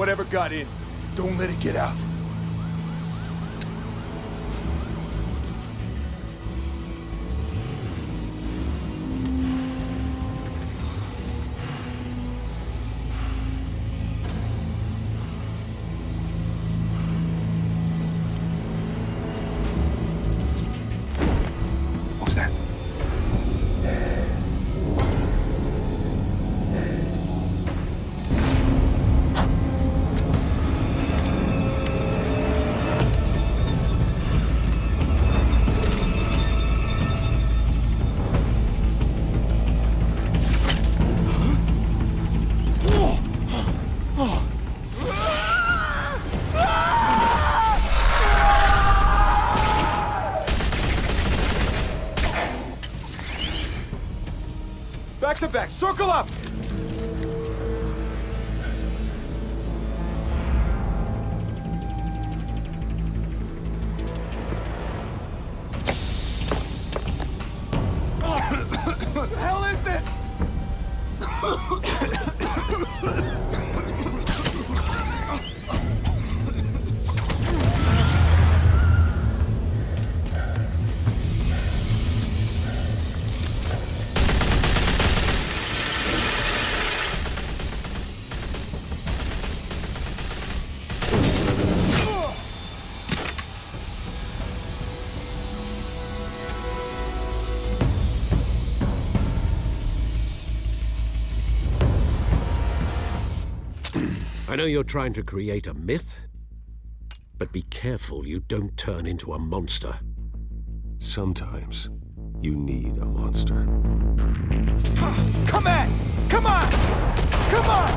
whatever got in. Don't let it get out. What was that? Back to back, circle up! What the hell is this? I know you're trying to create a myth, but be careful you don't turn into a monster. Sometimes you need a monster. Come on! Come on! Come on!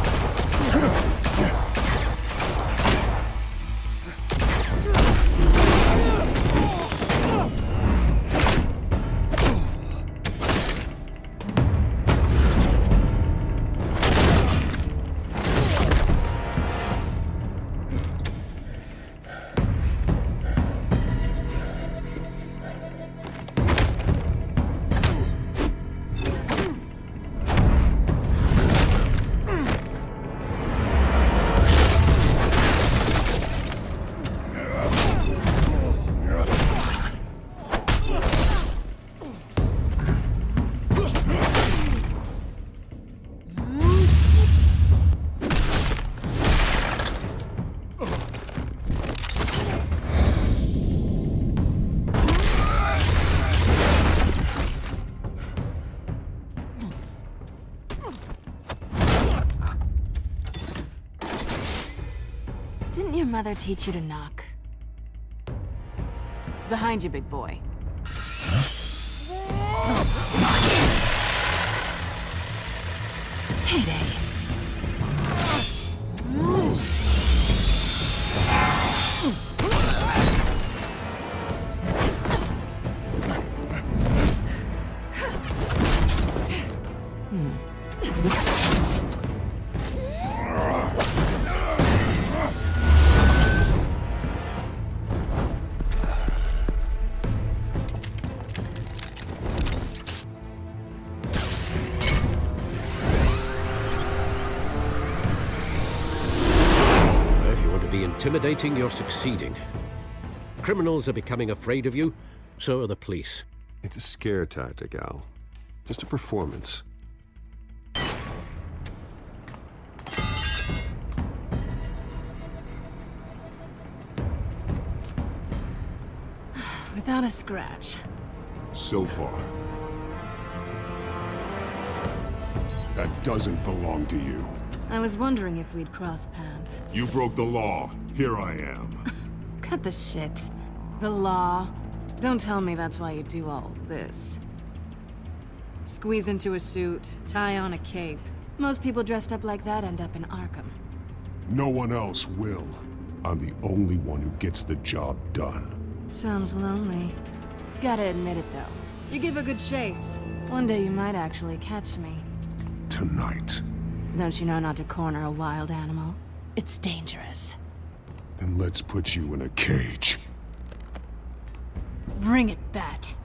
Didn't your mother teach you to knock? Behind you, big boy. Heyday. Intimidating, you're succeeding. Criminals are becoming afraid of you, so are the police. It's a scare tactic, Al. Just a performance. Without a scratch. So far. That doesn't belong to you. I was wondering if we'd cross paths. You broke the law. Here I am. Cut the shit. The law. Don't tell me that's why you do all this. Squeeze into a suit, tie on a cape. Most people dressed up like that end up in Arkham. No one else will. I'm the only one who gets the job done. Sounds lonely. Gotta admit it, though. You give a good chase. One day you might actually catch me. Tonight. Don't you know not to corner a wild animal? It's dangerous. Then let's put you in a cage. Bring it, Bat.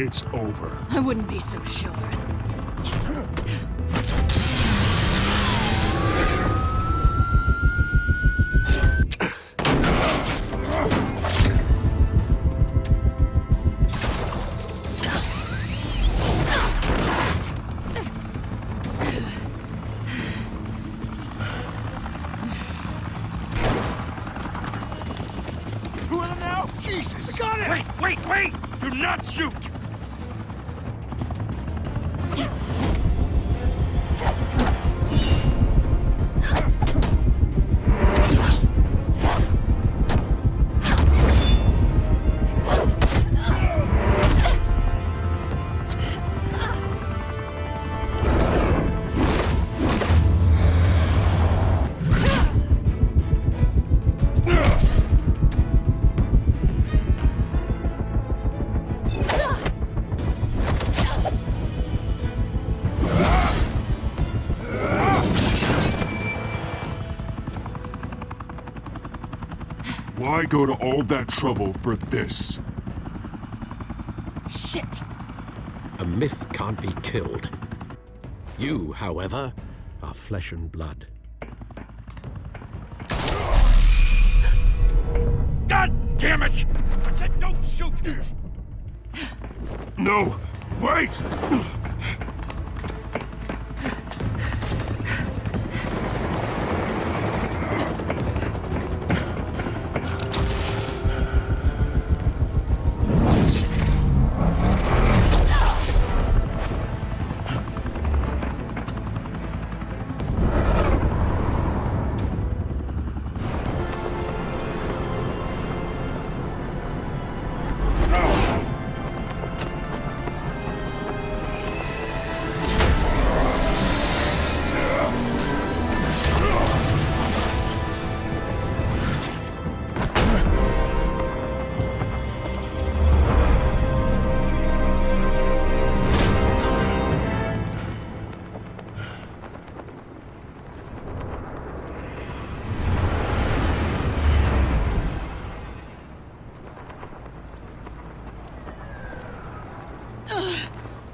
It's over. I wouldn't be so sure. Two of them now? Jesus! I got it! Wait! Do not shoot! Why go to all that trouble for this? Shit! A myth can't be killed. You, however, are flesh and blood. God damn it! I said don't shoot! No! Wait!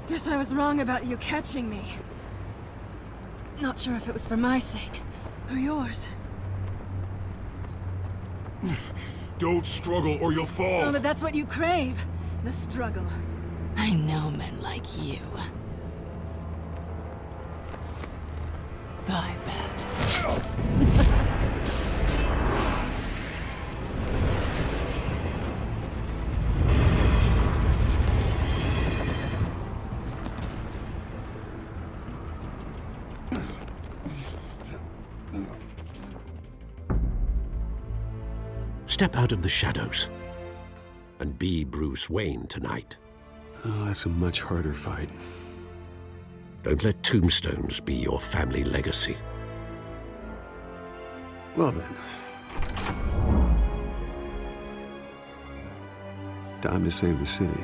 Guess I was wrong about you catching me. Not sure if it was for my sake, or yours. Don't struggle or you'll fall! Oh, but that's what you crave. The struggle. I know men like you. I bet. Step out of the shadows and be Bruce Wayne tonight. Oh, that's a much harder fight. Don't let tombstones be your family legacy. Well then. Time to save the city.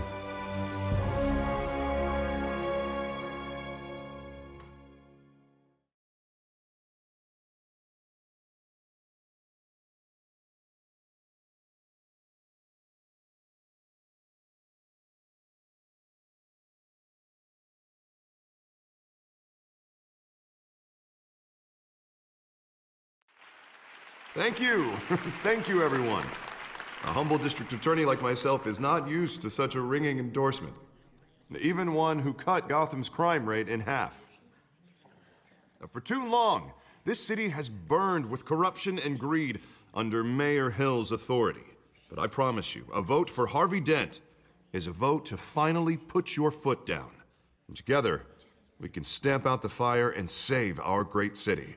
Thank you. Thank you, everyone. A humble district attorney like myself is not used to such a ringing endorsement. Even one who cut Gotham's crime rate in half. For too long, this city has burned with corruption and greed under Mayor Hill's authority. But I promise you, a vote for Harvey Dent is a vote to finally put your foot down. And together, we can stamp out the fire and save our great city.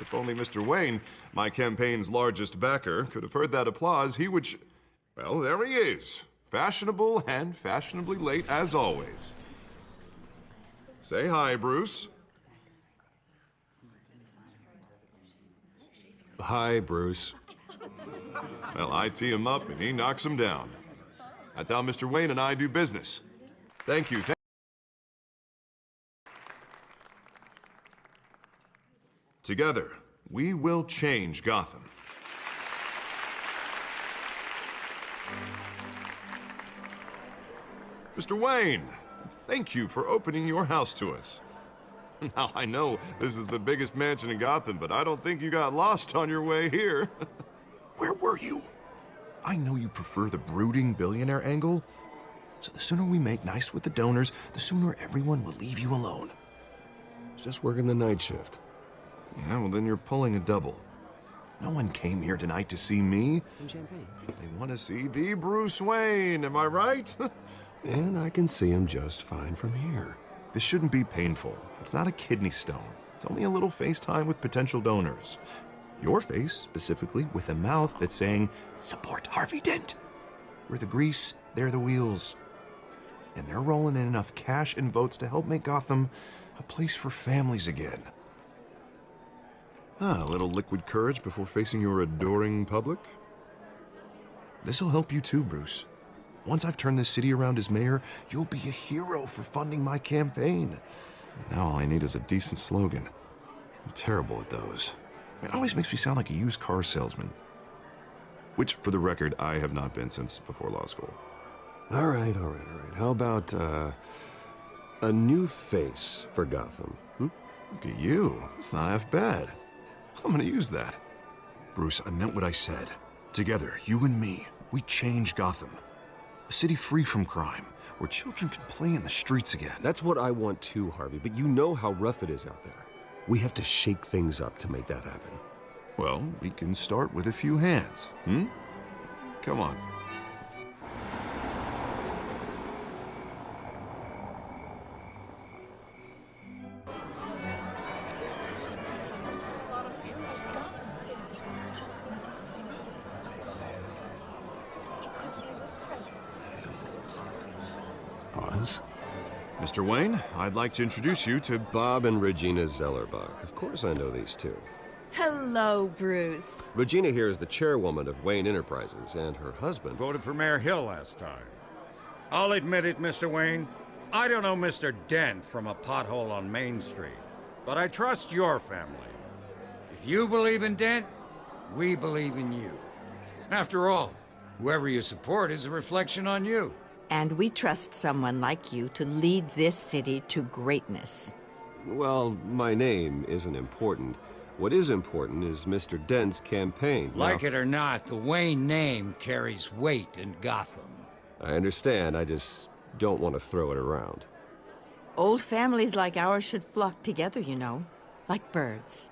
If only Mr. Wayne, my campaign's largest backer, could have heard that applause, he would well, there he is. Fashionable and fashionably late as always. Say hi, Bruce. Hi, Bruce. Well, I tee him up and he knocks him down. That's how Mr. Wayne and I do business. Thank you. Together, we will change Gotham. Mr. Wayne, thank you for opening your house to us. Now, I know this is the biggest mansion in Gotham, but I don't think you got lost on your way here. Where were you? I know you prefer the brooding billionaire angle, so the sooner we make nice with the donors, the sooner everyone will leave you alone. Just working the night shift. Yeah, well then you're pulling a double. No one came here tonight to see me. Some champagne. They want to see the Bruce Wayne, am I right? And I can see him just fine from here. This shouldn't be painful. It's not a kidney stone. It's only a little FaceTime with potential donors. Your face, specifically, with a mouth that's saying, support Harvey Dent. We're the grease, they're the wheels. And they're rolling in enough cash and votes to help make Gotham a place for families again. A little liquid courage before facing your adoring public. This'll help you too, Bruce. Once I've turned this city around as mayor, you'll be a hero for funding my campaign. Now all I need is a decent slogan. I'm terrible at those. It always makes me sound like a used car salesman. Which, for the record, I have not been since before law school. All right. How about, a new face for Gotham? Look at you. It's not half bad. I'm gonna use that. Bruce, I meant what I said. Together, you and me, we change Gotham. A city free from crime, where children can play in the streets again. That's what I want too, Harvey, but you know how rough it is out there. We have to shake things up to make that happen. Well, we can start with a few hands, Come on. Pause. Mr. Wayne, I'd like to introduce you to Bob and Regina Zellerbach. Of course I know these two. Hello, Bruce. Regina here is the chairwoman of Wayne Enterprises, and her husband... Voted for Mayor Hill last time. I'll admit it, Mr. Wayne. I don't know Mr. Dent from a pothole on Main Street, but I trust your family. If you believe in Dent, we believe in you. After all, whoever you support is a reflection on you. And we trust someone like you to lead this city to greatness. Well, my name isn't important. What is important is Mr. Dent's campaign. Like it or not, the Wayne name carries weight in Gotham. I understand, I just don't want to throw it around. Old families like ours should flock together, you know, like birds.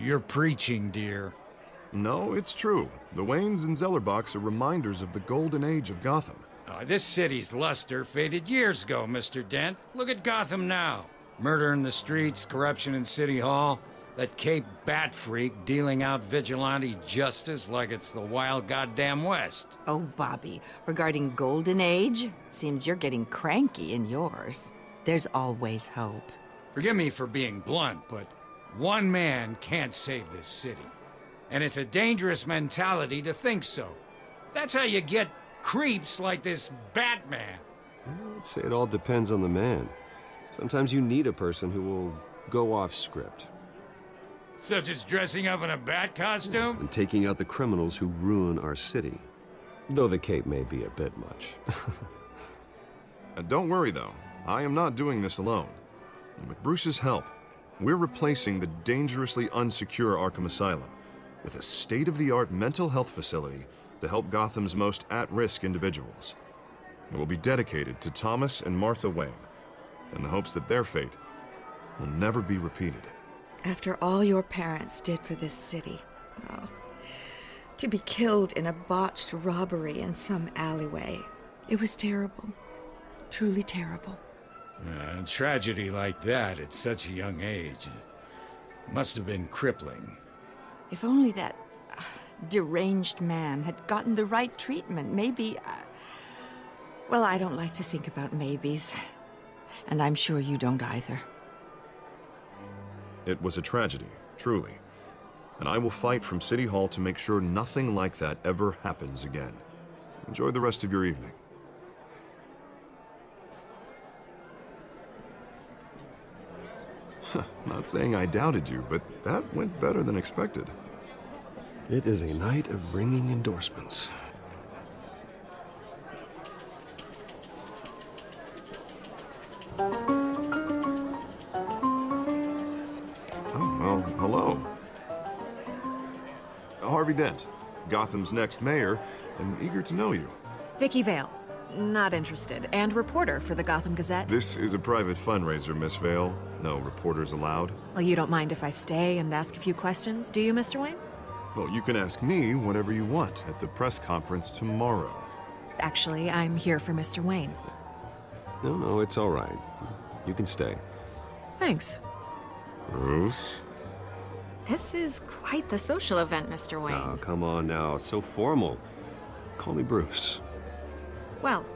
You're preaching, dear. No, it's true. The Waynes and Zellerbachs are reminders of the golden age of Gotham. This city's luster faded years ago, Mr. Dent. Look at Gotham now. Murder in the streets, corruption in City Hall, that Cape Bat freak dealing out vigilante justice like it's the wild goddamn West. Oh, Bobby, regarding Golden Age, seems you're getting cranky in yours. There's always hope. Forgive me for being blunt, but one man can't save this city. And it's a dangerous mentality to think so. That's how you get creeps like this Batman. I'd say it all depends on the man. Sometimes you need a person who will go off script. Such as dressing up in a bat costume? And taking out the criminals who ruin our city. Though the cape may be a bit much. Don't worry, though. I am not doing this alone. And with Bruce's help, we're replacing the dangerously unsecure Arkham Asylum with a state-of-the-art mental health facility to help Gotham's most at-risk individuals. It will be dedicated to Thomas and Martha Wayne, in the hopes that their fate will never be repeated. After all your parents did for this city, to be killed in a botched robbery in some alleyway, it was terrible. Truly terrible. A tragedy like that at such a young age must have been crippling. If only that deranged man had gotten the right treatment, maybe... Well, I don't like to think about maybes. And I'm sure you don't either. It was a tragedy, truly. And I will fight from City Hall to make sure nothing like that ever happens again. Enjoy the rest of your evening. Not saying I doubted you, but that went better than expected. It is a night of ringing endorsements. Harvey Dent, Gotham's next mayor, and eager to know you. Vicky Vale. Not interested. And reporter for the Gotham Gazette. This is a private fundraiser, Miss Vale. No reporters allowed. Well, you don't mind if I stay and ask a few questions, do you, Mr. Wayne? Well, you can ask me whatever you want at the press conference tomorrow. Actually, I'm here for Mr. Wayne. No, it's all right. You can stay. Thanks. Bruce? This is quite the social event, Mr. Wayne. Oh, come on now. So formal. Call me Bruce. Well,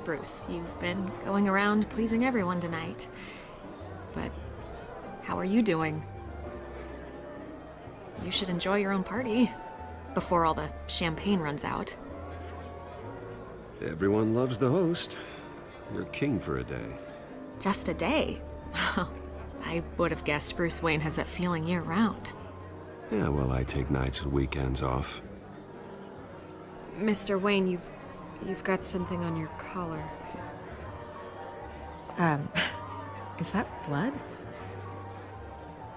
Bruce, you've been going around pleasing everyone tonight. But how are you doing? You should enjoy your own party before all the champagne runs out. Everyone loves the host. You're king for a day. Just a day? I would have guessed Bruce Wayne has that feeling year-round. Yeah, well, I take nights and weekends off. Mr. Wayne, you've got something on your collar. Is that blood?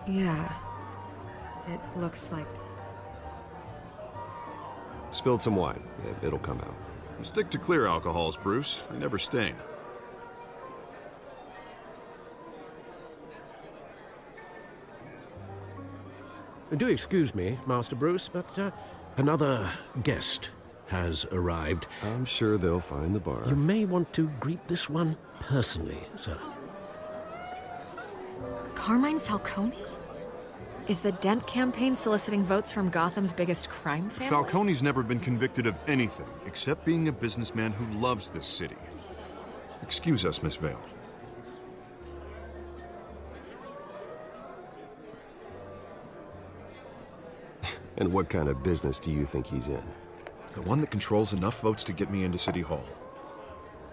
Yeah. It looks like... Spilled some wine. It'll come out. Stick to clear alcohols, Bruce. They never stain. Do excuse me, Master Bruce, but another guest has arrived. I'm sure they'll find the bar. You may want to greet this one personally, sir. Carmine Falcone? Is the Dent campaign soliciting votes from Gotham's biggest crime family? Falcone's never been convicted of anything except being a businessman who loves this city. Excuse us, Miss Vale. And what kind of business do you think he's in? The one that controls enough votes to get me into City Hall.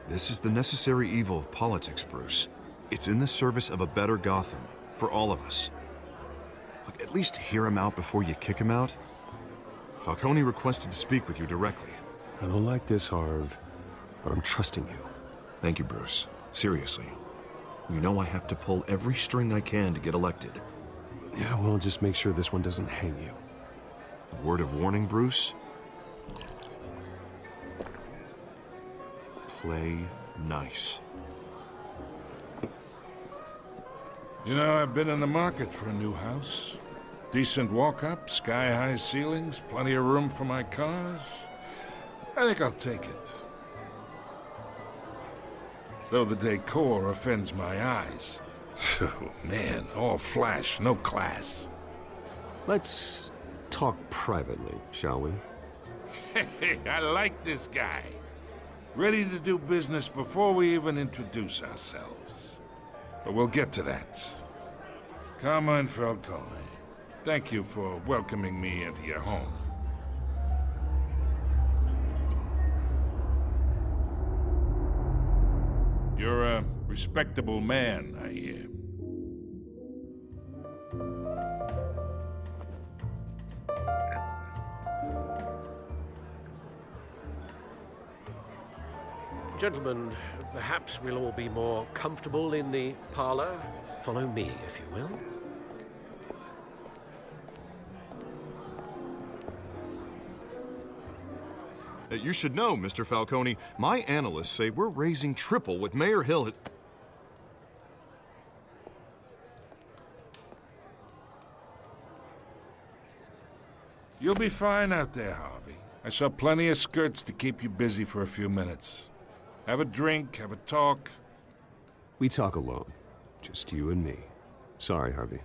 This is the necessary evil of politics, Bruce. It's in the service of a better Gotham, for all of us. Look, at least hear him out before you kick him out. Falcone requested to speak with you directly. I don't like this, Harv, but I'm trusting you. Thank you, Bruce. Seriously. You know I have to pull every string I can to get elected. Yeah, well, just make sure this one doesn't hang you. A word of warning, Bruce? Play nice. You know, I've been in the market for a new house. Decent walk-up, sky-high ceilings, plenty of room for my cars. I think I'll take it. Though the decor offends my eyes. Oh, man, all flash, no class. Let's talk privately, shall we? Hey, I like this guy. Ready to do business before we even introduce ourselves. But we'll get to that. Carmine Falcone, thank you for welcoming me into your home. You're a respectable man, I hear. Gentlemen, perhaps we'll all be more comfortable in the parlor. Follow me, if you will. You should know, Mr. Falcone, my analysts say we're raising triple what Mayor Hill has... You'll be fine out there, Harvey. I saw plenty of skirts to keep you busy for a few minutes. Have a drink, have a talk. We talk alone. Just you and me. Sorry, Harvey.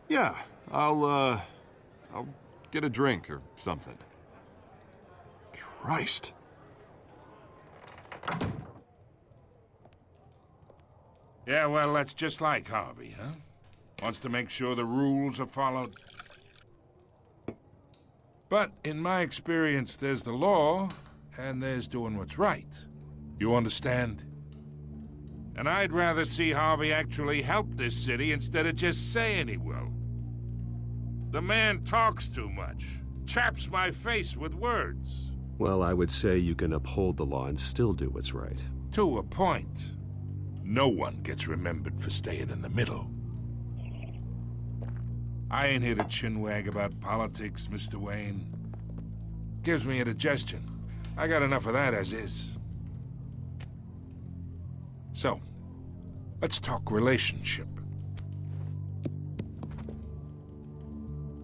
Yeah, I'll get a drink or something. Christ. Yeah, well, that's just like Harvey, huh? Wants to make sure the rules are followed. But in my experience, there's the law, and there's doing what's right. You understand? And I'd rather see Harvey actually help this city instead of just saying he will. The man talks too much, chaps my face with words. Well, I would say you can uphold the law and still do what's right. To a point. No one gets remembered for staying in the middle. I ain't here to chinwag about politics, Mr. Wayne. Gives me indigestion. I got enough of that as is. So, let's talk relationship.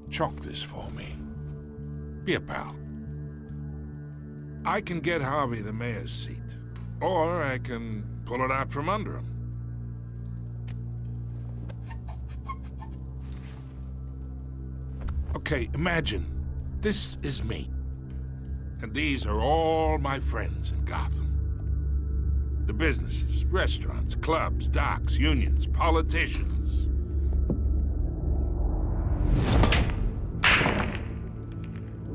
Chalk this for me. Be a pal. I can get Harvey the mayor's seat, or I can pull it out from under him. Okay, imagine this is me, and these are all my friends in Gotham. The businesses, restaurants, clubs, docks, unions, politicians.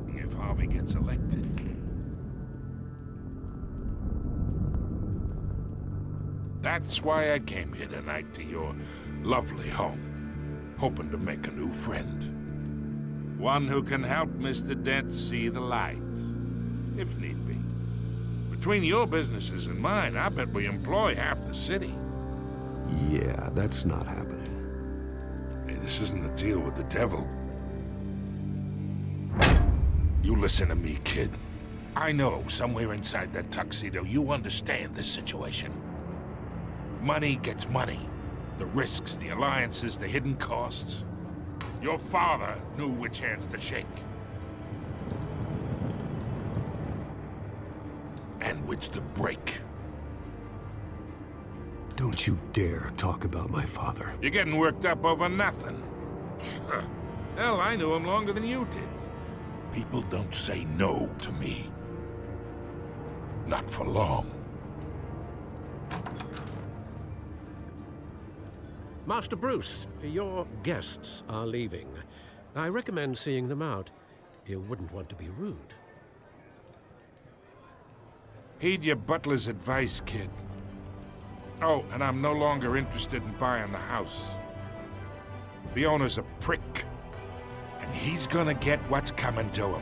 If Harvey gets elected, that's why I came here tonight to your lovely home, hoping to make a new friend. One who can help Mr. Dent see the light, if need be. Between your businesses and mine, I bet we employ half the city. Yeah, that's not happening. Hey, this isn't a deal with the devil. You listen to me, kid. I know somewhere inside that tuxedo you understand this situation. Money gets money. The risks, the alliances, the hidden costs. Your father knew which hands to shake. And which to break. Don't you dare talk about my father. You're getting worked up over nothing. Hell, I knew him longer than you did. People don't say no to me. Not for long. Master Bruce, your guests are leaving. I recommend seeing them out. You wouldn't want to be rude. Heed your butler's advice, kid. Oh, and I'm no longer interested in buying the house. The owner's a prick, and he's gonna get what's coming to him.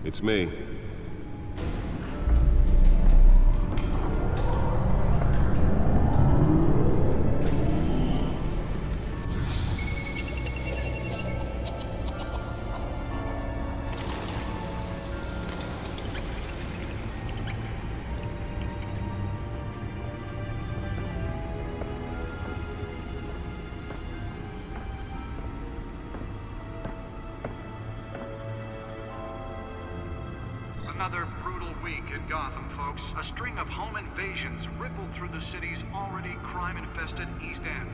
It's me. Another brutal week in Gotham, folks. A string of home invasions rippled through the city's already crime-infested East End.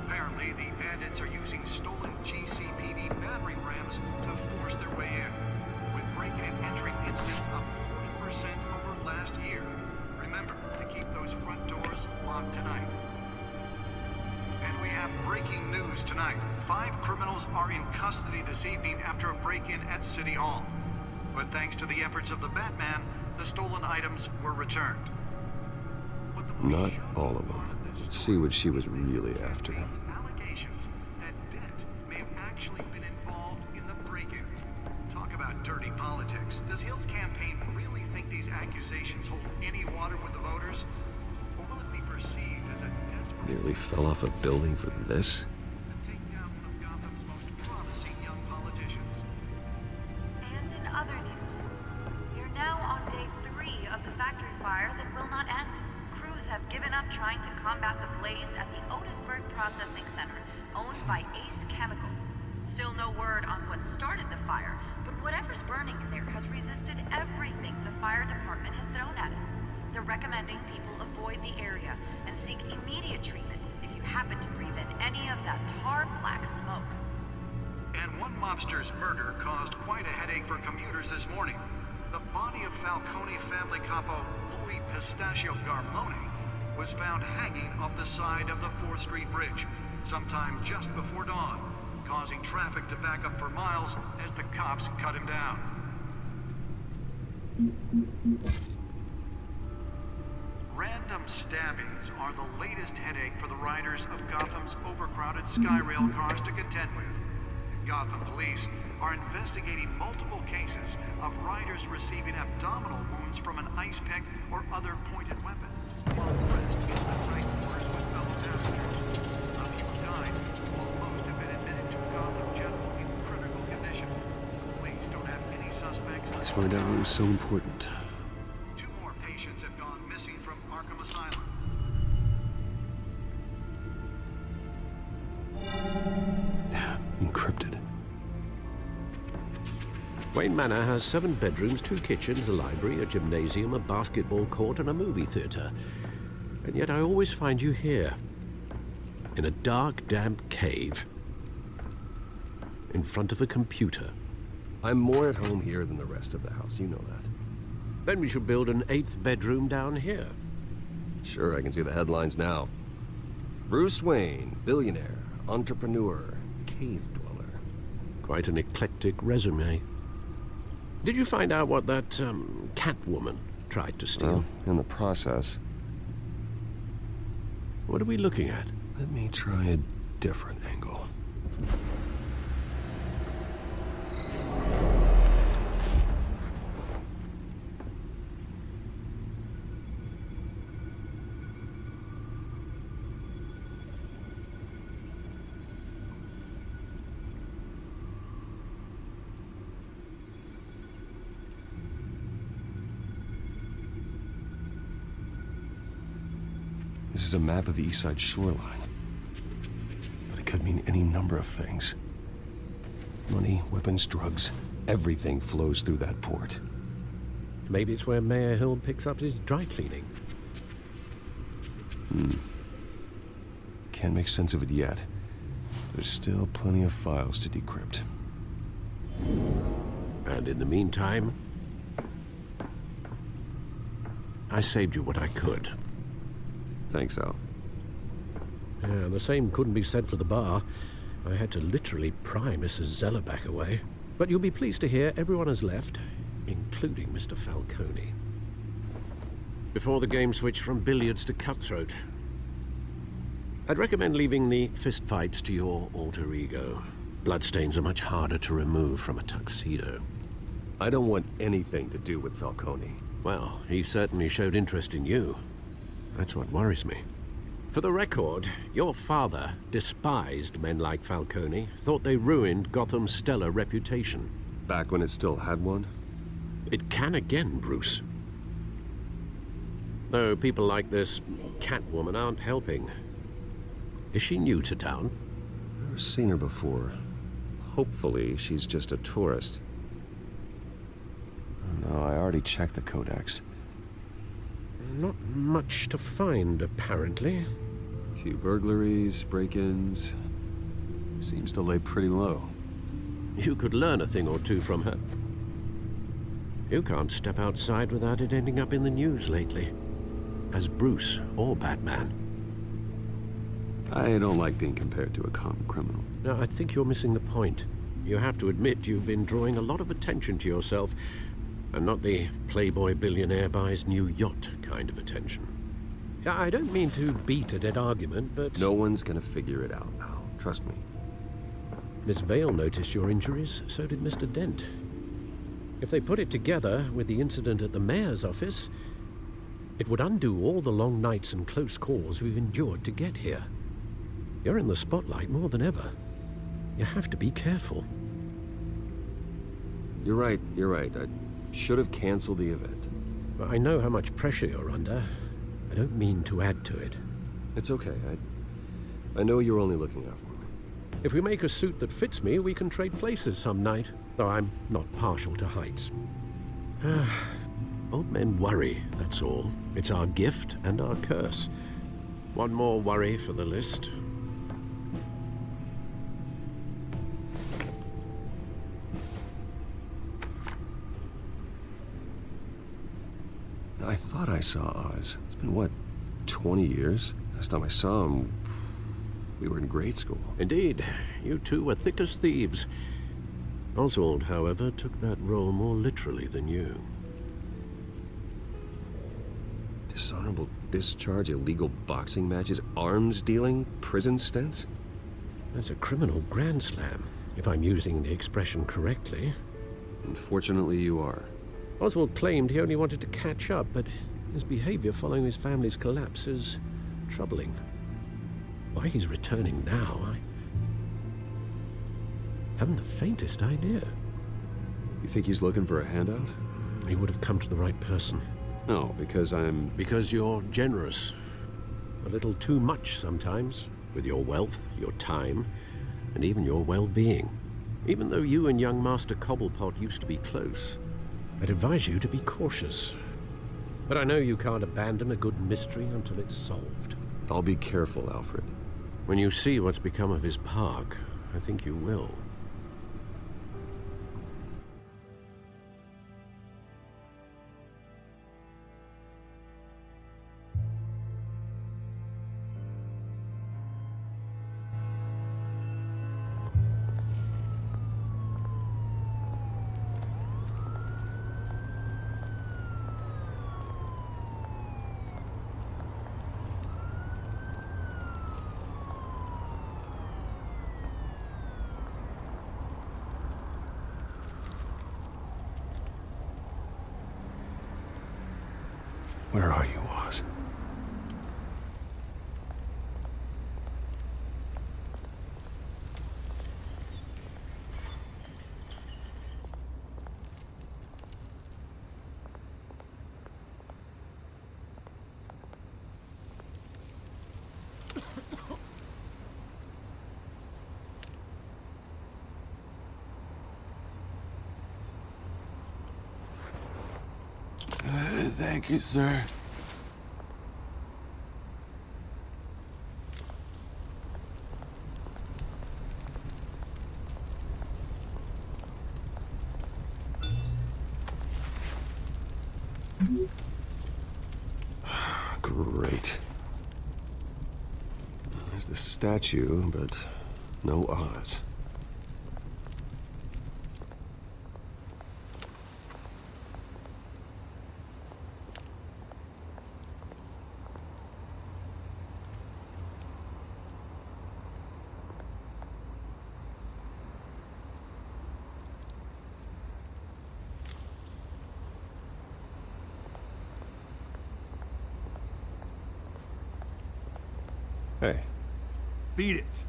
Apparently, the bandits are using stolen GCPD battering rams to force their way in, with break-in and entry incidents up 40% over last year. Remember to keep those front doors locked tonight. And we have breaking news tonight. 5 criminals are in custody this evening after a break-in at City Hall. But thanks to the efforts of the Batman, the stolen items were returned. Not all of them. Let's see what she was really after. Allegations that Dent may have actually been involved in the break-in. Talk about dirty politics. Does Hill's campaign really think these accusations hold any water with the voters? Or will it be perceived as a desperate... Nearly fell off a building for this? ...to take down one of Gotham's most promising young politicians? And in other news, we're now on day 3 of the factory fire that will not end. Crews have given up trying to combat the blaze at the Otisburg Processing Center, owned by Ace Chemical. Still no word on what started the fire, but whatever's burning in there has resisted everything the fire department has thrown at it. They're recommending people avoid the area and seek immediate treatment if you happen to breathe in any of that tar black smoke. And one mobster's murder caused quite a headache for commuters this morning. The body of Falcone family capo Louis Pistachio Garmone was found hanging off the side of the 4th Street Bridge sometime just before dawn, causing traffic to back up for miles as the cops cut him down. Random stabbings are the latest headache for the riders of Gotham's overcrowded Skyrail cars to contend with. Gotham police are investigating multiple cases of riders receiving abdominal wounds from an ice pick or other pointed weapon, while pressed in the tight quarters with fellow passengers. A few died, while most have been admitted to Gotham General in critical condition. The police don't have any suspects. Let's find out what was so important. 2 more patients have gone missing from Arkham Asylum. Encrypted. Wayne Manor has 7 bedrooms, 2 kitchens, a library, a gymnasium, a basketball court, and a movie theater. And yet I always find you here, in a dark, damp cave, in front of a computer. I'm more at home here than the rest of the house, you know that. Then we should build an 8th bedroom down here. Sure, I can see the headlines now. Bruce Wayne, billionaire, entrepreneur, cave dweller. Quite an eclectic resume. Did you find out what that, Catwoman tried to steal? Well, in the process. What are we looking at? Let me try a different angle. This is a map of the East Side shoreline. But it could mean any number of things. Money, weapons, drugs, everything flows through that port. Maybe it's where Mayor Hill picks up his dry cleaning. Can't make sense of it yet. There's still plenty of files to decrypt. And in the meantime, I saved you what I could. Thanks, Al. Yeah, the same couldn't be said for the bar. I had to literally pry Mrs. Zellerback away. But you'll be pleased to hear everyone has left, including Mr. Falcone. Before the game switched from billiards to cutthroat. I'd recommend leaving the fistfights to your alter ego. Bloodstains are much harder to remove from a tuxedo. I don't want anything to do with Falcone. Well, he certainly showed interest in you. That's what worries me. For the record, your father despised men like Falcone, thought they ruined Gotham's stellar reputation. Back when it still had one? It can again, Bruce. Though people like this Catwoman aren't helping. Is she new to town? Never seen her before. Hopefully, she's just a tourist. Oh, no, I already checked the codex. Not much to find, apparently. A few burglaries, break-ins. Seems to lay pretty low. You could learn a thing or two from her. You can't step outside without it ending up in the news lately. As Bruce or Batman. I don't like being compared to a common criminal. No, I think you're missing the point. You have to admit you've been drawing a lot of attention to yourself. And not the playboy billionaire buys new yacht kind of attention. I don't mean to beat a dead argument, but... No one's gonna figure it out now. Trust me. Miss Vale noticed your injuries, so did Mr. Dent. If they put it together with the incident at the mayor's office, it would undo all the long nights and close calls we've endured to get here. You're in the spotlight more than ever. You have to be careful. You're right. I should have canceled the event. I know how much pressure you're under. I don't mean to add to it. It's okay. I know you're only looking out for me. If we make a suit that fits me, we can trade places some night, though I'm not partial to heights. Old men worry, that's all. It's our gift and our curse. One more worry for the list. I thought I saw Oz. It's been, what, 20 years? Last time I saw him, we were in grade school. Indeed, you two were thick as thieves. Oswald, however, took that role more literally than you. Dishonorable discharge, illegal boxing matches, arms dealing, prison stints? That's a criminal grand slam, if I'm using the expression correctly. Unfortunately, you are. Oswald claimed he only wanted to catch up, but his behavior following his family's collapse is troubling. Why he's returning now, I haven't the faintest idea. You think he's looking for a handout? He would have come to the right person. No, because I'm... Because you're generous. A little too much sometimes, with your wealth, your time, and even your well-being. Even though you and young Master Cobblepot used to be close, I'd advise you to be cautious. But I know you can't abandon a good mystery until it's solved. I'll be careful, Alfred. When you see what's become of his park, I think you will. Where are you, Oz? Thank you, sir. Great. There's the statue, but no Oz. Hey. Beat it.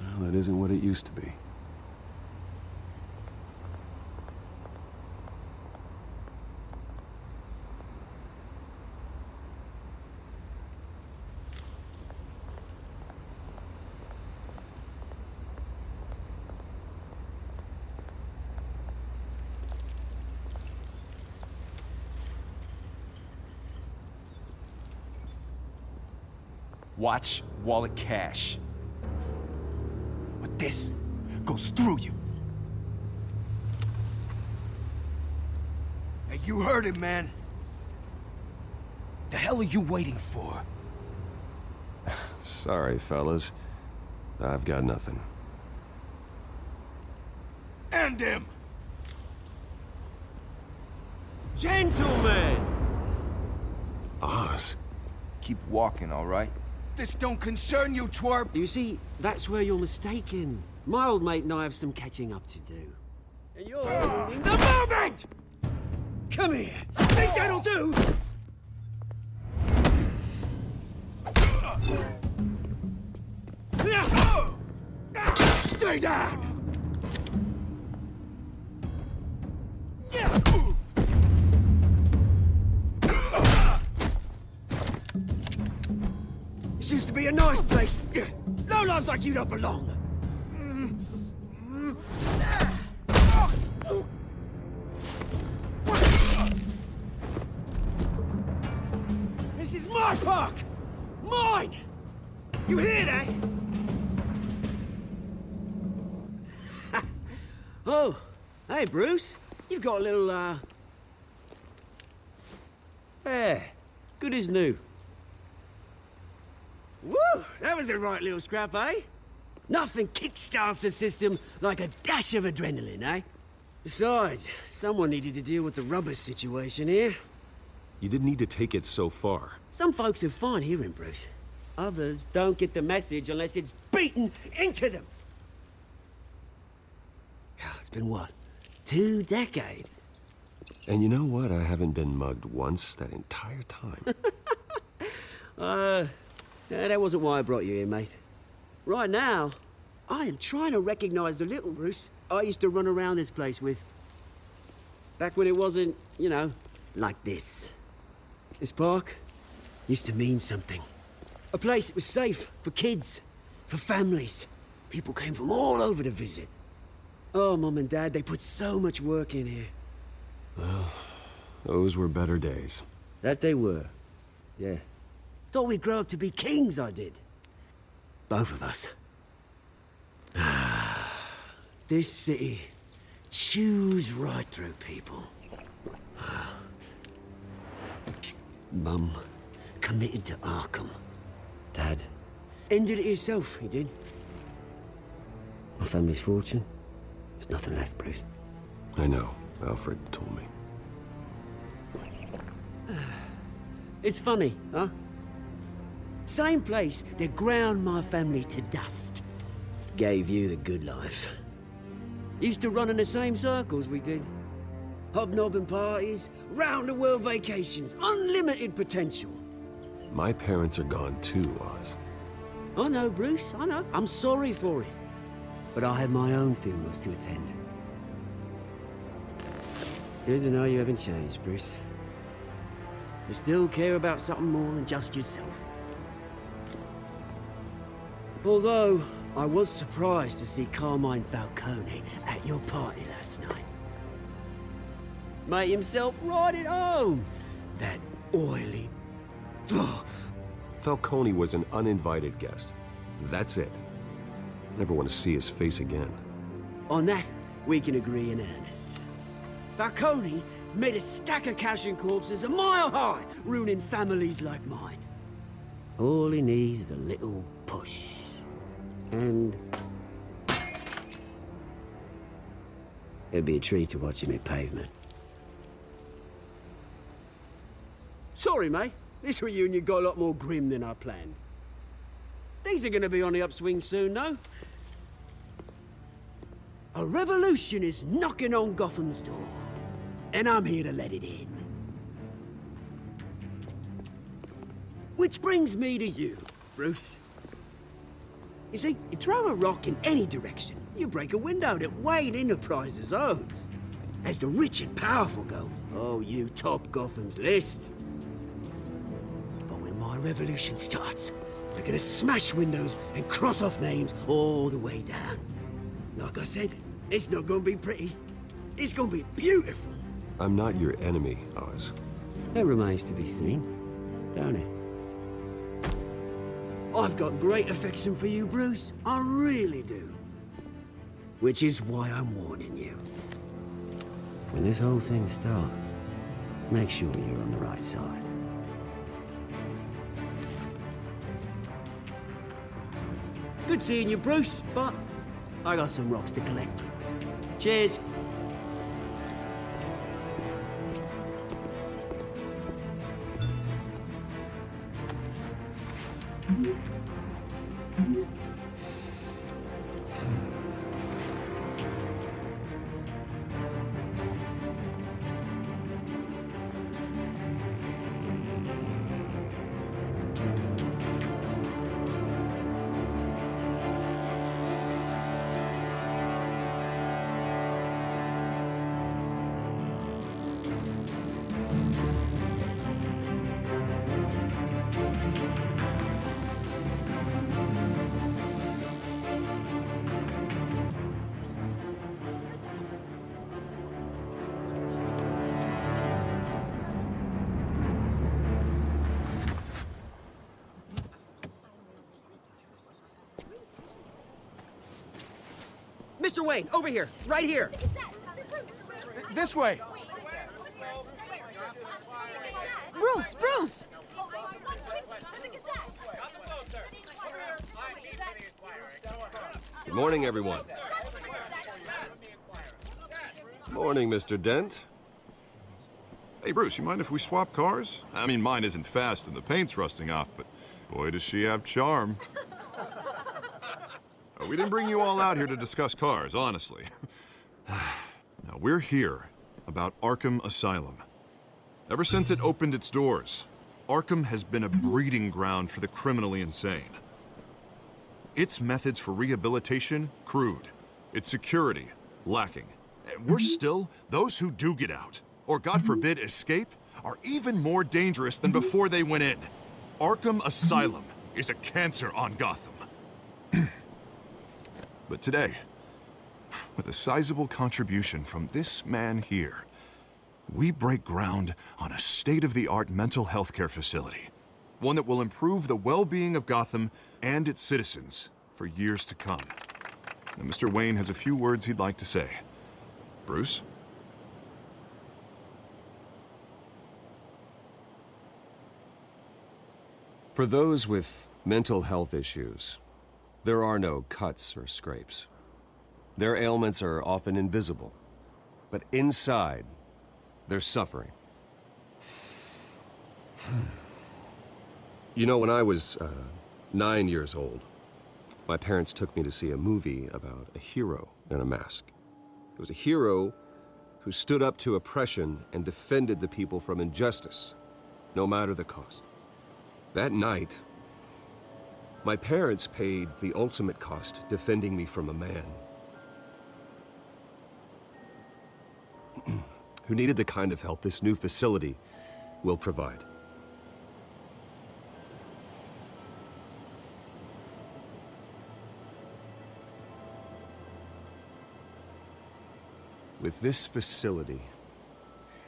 Well, that isn't what it used to be. Watch wallet cash. But this goes through you. Hey, you heard him, man. The hell are you waiting for? Sorry, fellas. I've got nothing. End him! Gentlemen! Oz? Keep walking, all right? This don't concern you, twerp! You see, that's where you're mistaken. My old mate and I have some catching up to do. And you're ruining the moment! Come here! Think that'll do? Stay down! be a nice place. Lowlifes like you don't belong. This is my park! Mine! You hear that? Oh, hey, Bruce. You've got a little, Yeah, good as new. Woo! That was a right little scrap, eh? Nothing kickstarts the system like a dash of adrenaline, eh? Besides, someone needed to deal with the rubber situation here. You didn't need to take it so far. Some folks are fine hearing, Bruce. Others don't get the message unless it's beaten into them. It's been what? 2 decades? And you know what? I haven't been mugged once that entire time. That wasn't why I brought you here, mate. Right now, I am trying to recognize the little Bruce I used to run around this place with. Back when it wasn't, you know, like this. This park used to mean something. A place that was safe for kids, for families. People came from all over to visit. Oh, Mum and Dad, they put so much work in here. Well, those were better days. That they were. Yeah. Thought we'd grow up to be kings, I did. Both of us. This city chews right through people. Mum committed to Arkham. Dad ended it himself, he did. My family's fortune, there's nothing left, Bruce. I know. Alfred told me. It's funny, huh? Same place that ground my family to dust. Gave you the good life. Used to run in the same circles we did. Hobnobbing parties, round-the-world vacations, unlimited potential. My parents are gone too, Oz. I know, Bruce, I know. I'm sorry for it. But I had my own funerals to attend. Good to know you haven't changed, Bruce. You still care about something more than just yourself. Although, I was surprised to see Carmine Falcone at your party last night. Made himself right at home. That oily... Falcone was an uninvited guest. That's it. Never want to see his face again. On that, we can agree in earnest. Falcone made a stack of cash and corpses a mile high, ruining families like mine. All he needs is a little push. And... it'd be a treat to watch him hit pavement. Sorry, mate. This reunion got a lot more grim than I planned. Things are gonna be on the upswing soon, though. A revolution is knocking on Gotham's door. And I'm here to let it in. Which brings me to you, Bruce. You see, you throw a rock in any direction, you break a window that Wayne Enterprises owns. As the rich and powerful go, oh, you top Gotham's list. But when my revolution starts, we're gonna smash windows and cross off names all the way down. Like I said, it's not gonna be pretty. It's gonna be beautiful. I'm not your enemy, Oz. That remains to be seen, don't it? I've got great affection for you, Bruce. I really do. Which is why I'm warning you. When this whole thing starts, make sure you're on the right side. Good seeing you, Bruce, but I got some rocks to collect. Cheers. Mr. Wayne, over here, right here. This way. Bruce, Bruce! Good morning, everyone. Morning, Mr. Dent. Hey, Bruce, you mind if we swap cars? I mean, mine isn't fast and the paint's rusting off, but boy, does she have charm. We didn't bring you all out here to discuss cars, honestly. Now, we're here about Arkham Asylum. Ever since it opened its doors, Arkham has been a breeding ground for the criminally insane. Its methods for rehabilitation, crude. Its security, lacking. And worse still, those who do get out, or God forbid escape, are even more dangerous than before they went in. Arkham Asylum is a cancer on Gotham. But today, with a sizable contribution from this man here, we break ground on a state-of-the-art mental health care facility. One that will improve the well-being of Gotham and its citizens for years to come. Now, Mr. Wayne has a few words he'd like to say. Bruce? For those with mental health issues, there are no cuts or scrapes. Their ailments are often invisible, but inside, they're suffering. You know, when I was 9 years old, my parents took me to see a movie about a hero in a mask. It was a hero who stood up to oppression and defended the people from injustice, no matter the cost. That night, my parents paid the ultimate cost defending me from a man who needed the kind of help this new facility will provide. With this facility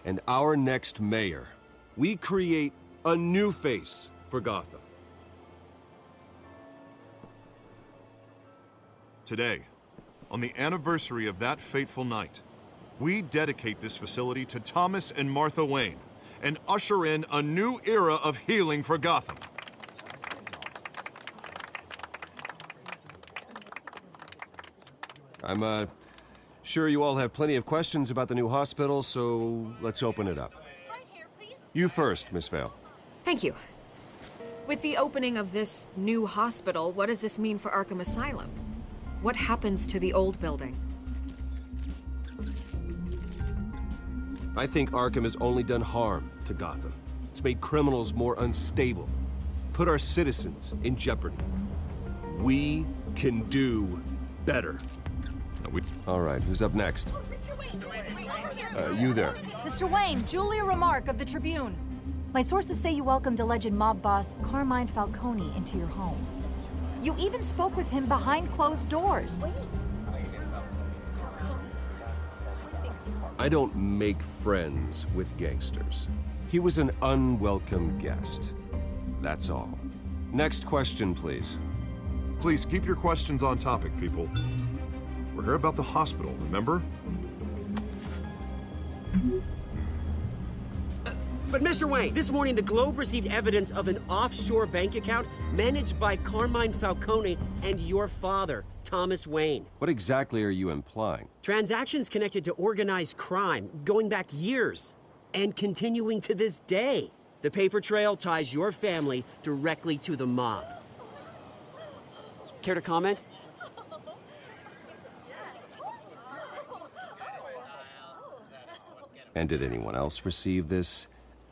and our next mayor, we create a new face for Gotham. Today, on the anniversary of that fateful night, we dedicate this facility to Thomas and Martha Wayne and usher in a new era of healing for Gotham. I'm sure you all have plenty of questions about the new hospital, so let's open it up. You first, Miss Vale. Thank you. With the opening of this new hospital, what does this mean for Arkham Asylum? What happens to the old building? I think Arkham has only done harm to Gotham. It's made criminals more unstable, put our citizens in jeopardy. We can do better. All right, who's up next? You there. Mr. Wayne, Julia Remark of the Tribune. My sources say you welcomed alleged mob boss Carmine Falcone into your home. You even spoke with him behind closed doors. I don't make friends with gangsters. He was an unwelcome guest. That's all. Next question, please. Please keep your questions on topic, people. We're here about the hospital, remember? But Mr. Wayne, this morning the Globe received evidence of an offshore bank account managed by Carmine Falcone and your father, Thomas Wayne. What exactly are you implying? Transactions connected to organized crime, going back years, and continuing to this day. The paper trail ties your family directly to the mob. Care to comment? And did anyone else receive this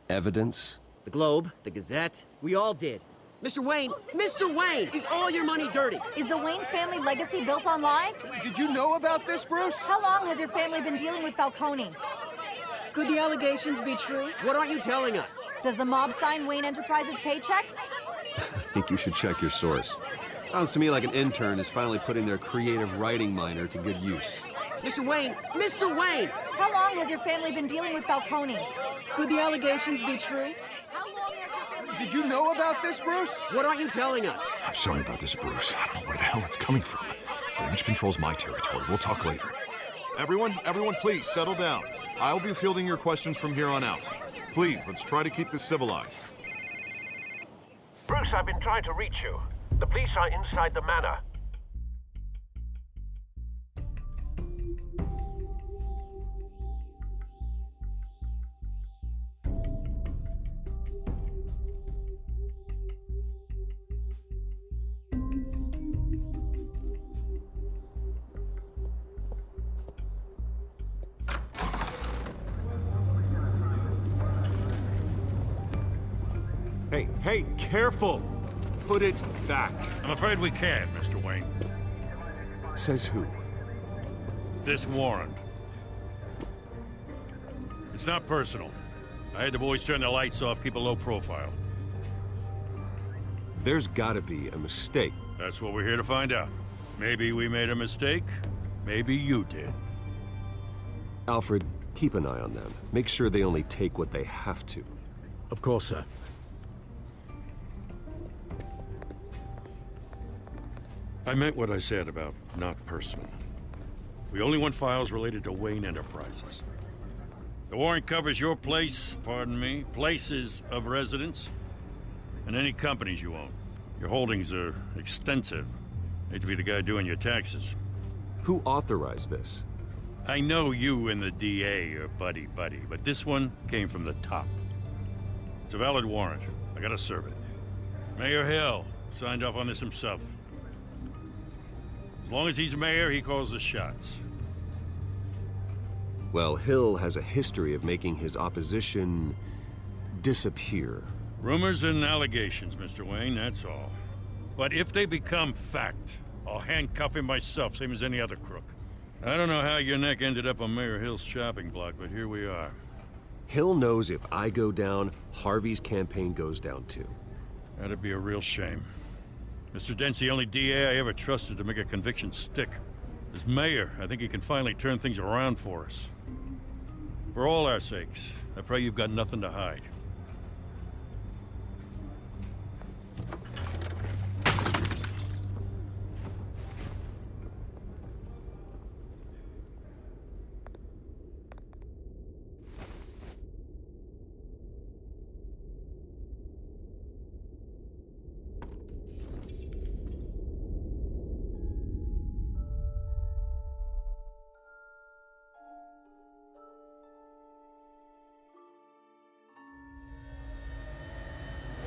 evidence? The Globe, the Gazette, we all did. Mr. Wayne, is all your money dirty? Is the Wayne family legacy built on lies? Did you know about this, Bruce? How long has your family been dealing with Falcone? Could the allegations be true? What aren't you telling us? Does the mob sign Wayne Enterprises paychecks? I think you should check your source. Sounds to me like an intern is finally putting their creative writing minor to good use. Mr. Wayne! How long has your family been dealing with Falcone? Could the allegations be true? Did you know about this, Bruce? What aren't you telling us? I'm sorry about this, Bruce. I don't know where the hell it's coming from. Damage control's my territory. We'll talk later. Everyone, please, settle down. I'll be fielding your questions from here on out. Please, let's try to keep this civilized. Bruce, I've been trying to reach you. The police are inside the manor. Hey, careful! Put it back. I'm afraid we can't, Mr. Wayne. Says who? This warrant. It's not personal. I had the boys turn the lights off, keep a low profile. There's gotta be a mistake. That's what we're here to find out. Maybe we made a mistake. Maybe you did. Alfred, keep an eye on them. Make sure they only take what they have to. Of course, sir. I meant what I said about not personal. We only want files related to Wayne Enterprises. The warrant covers your place, pardon me, places of residence, and any companies you own. Your holdings are extensive. Hate to be the guy doing your taxes. Who authorized this? I know you and the DA are buddy-buddy, but this one came from the top. It's a valid warrant. I gotta serve it. Mayor Hill signed off on this himself. As long as he's mayor, he calls the shots. Well, Hill has a history of making his opposition disappear. Rumors and allegations, Mr. Wayne, that's all. But if they become fact, I'll handcuff him myself, same as any other crook. I don't know how your neck ended up on Mayor Hill's chopping block, but here we are. Hill knows if I go down, Harvey's campaign goes down too. That'd be a real shame. Mr. Dent's the only DA I ever trusted to make a conviction stick. As mayor, I think he can finally turn things around for us. For all our sakes, I pray you've got nothing to hide.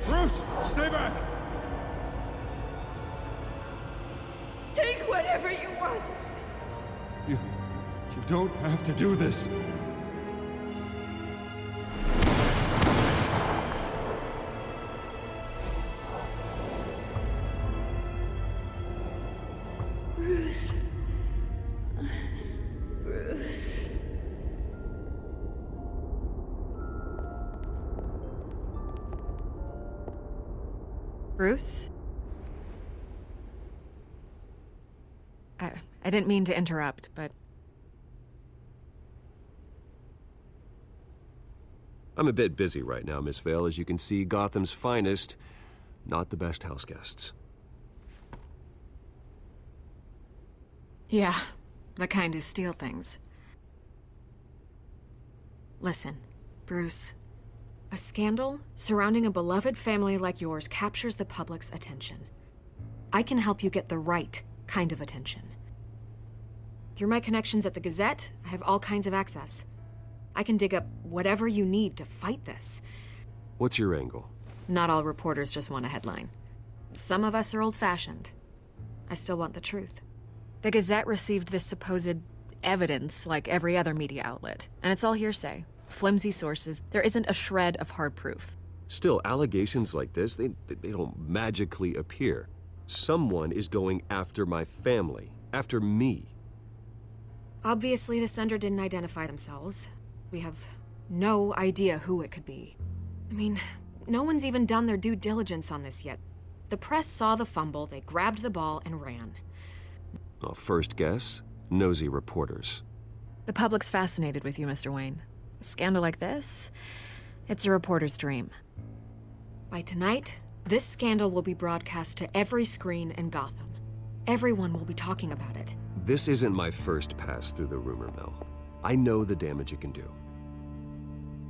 Bruce, stay back! Take whatever you want. You don't have to do this. Bruce. Bruce. Bruce? I didn't mean to interrupt, but... I'm a bit busy right now, Miss Vale. As you can see, Gotham's finest, not the best house guests. Yeah, the kind who steal things. Listen, Bruce. A scandal surrounding a beloved family like yours captures the public's attention. I can help you get the right kind of attention. Through my connections at the Gazette, I have all kinds of access. I can dig up whatever you need to fight this. What's your angle? Not all reporters just want a headline. Some of us are old-fashioned. I still want the truth. The Gazette received this supposed evidence like every other media outlet, and it's all hearsay. Flimsy sources. There isn't a shred of hard proof. Still, allegations like this, they don't magically appear. Someone is going after my family, after me. Obviously, the sender didn't identify themselves. We have no idea who it could be. I mean, no one's even done their due diligence on this yet. The press saw the fumble, they grabbed the ball and ran. Well, first guess, nosy reporters. The public's fascinated with you, Mr. Wayne. A scandal like this, it's a reporter's dream. By tonight, this scandal will be broadcast to every screen in Gotham. Everyone will be talking about it. This isn't my first pass through the rumor mill. I know the damage it can do.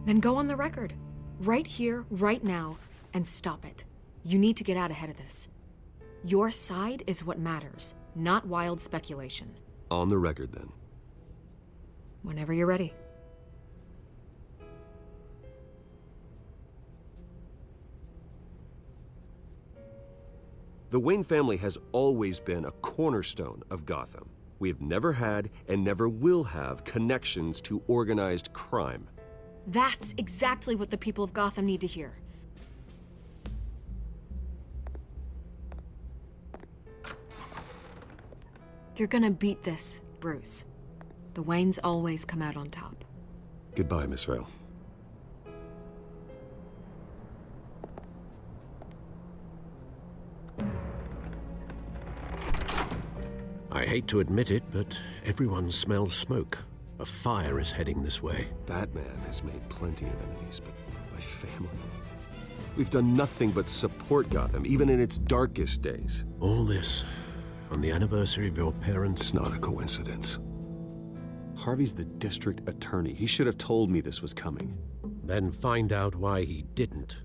Then go on the record. Right here, right now, and stop it. You need to get out ahead of this. Your side is what matters, not wild speculation. On the record, then. Whenever you're ready. The Wayne family has always been a cornerstone of Gotham. We have never had and never will have connections to organized crime. That's exactly what the people of Gotham need to hear. You're gonna beat this, Bruce. The Waynes always come out on top. Goodbye, Miss Vale. I hate to admit it, but everyone smells smoke. A fire is heading this way. Batman has made plenty of enemies, but my family... We've done nothing but support Gotham, even in its darkest days. All this on the anniversary of your parents'... It's not a coincidence. Harvey's the district attorney. He should have told me this was coming. Then find out why he didn't.